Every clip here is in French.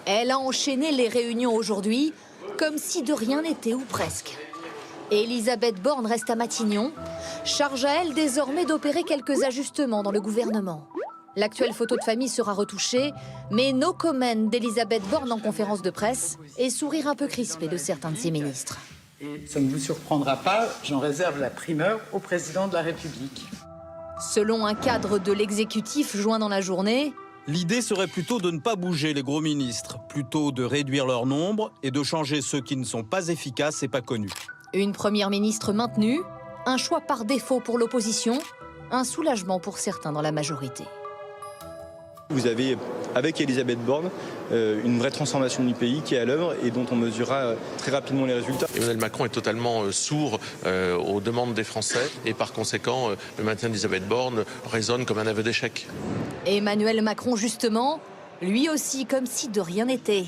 Elle a enchaîné les réunions aujourd'hui, comme si de rien n'était ou presque. Elisabeth Borne reste à Matignon, charge à elle désormais d'opérer quelques ajustements dans le gouvernement. L'actuelle photo de famille sera retouchée, mais no comment d'Elisabeth Borne en conférence de presse et sourire un peu crispé de certains de ses ministres. Et ça ne vous surprendra pas, j'en réserve la primeur au président de la République. Selon un cadre de l'exécutif joint dans la journée, l'idée serait plutôt de ne pas bouger les gros ministres, plutôt de réduire leur nombre et de changer ceux qui ne sont pas efficaces et pas connus. Une première ministre maintenue, un choix par défaut pour l'opposition, un soulagement pour certains dans la majorité. Vous avez, avec Elisabeth Borne, une vraie transformation du pays qui est à l'œuvre et dont on mesurera très rapidement les résultats. Emmanuel Macron est totalement sourd aux demandes des Français et par conséquent, le maintien d'Elisabeth Borne résonne comme un aveu d'échec. Emmanuel Macron, justement, lui aussi comme si de rien n'était.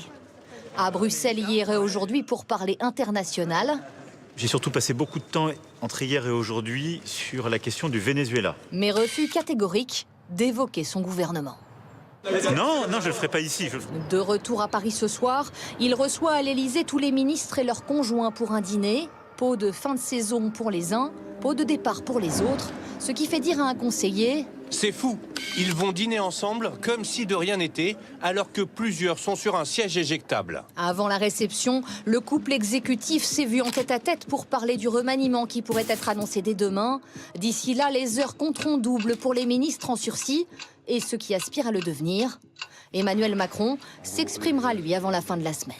À Bruxelles hier et aujourd'hui pour parler international. J'ai surtout passé beaucoup de temps entre hier et aujourd'hui sur la question du Venezuela. Mais refus catégorique d'évoquer son gouvernement. Non, je ne le ferai pas ici. De retour à Paris ce soir, il reçoit à l'Élysée tous les ministres et leurs conjoints pour un dîner. Pot de fin de saison pour les uns, pot de départ pour les autres. Ce qui fait dire à un conseiller... C'est fou, ils vont dîner ensemble comme si de rien n'était, alors que plusieurs sont sur un siège éjectable. Avant la réception, le couple exécutif s'est vu en tête-à-tête pour parler du remaniement qui pourrait être annoncé dès demain. D'ici là, les heures compteront double pour les ministres en sursis et ceux qui aspirent à le devenir. Emmanuel Macron s'exprimera, lui, avant la fin de la semaine.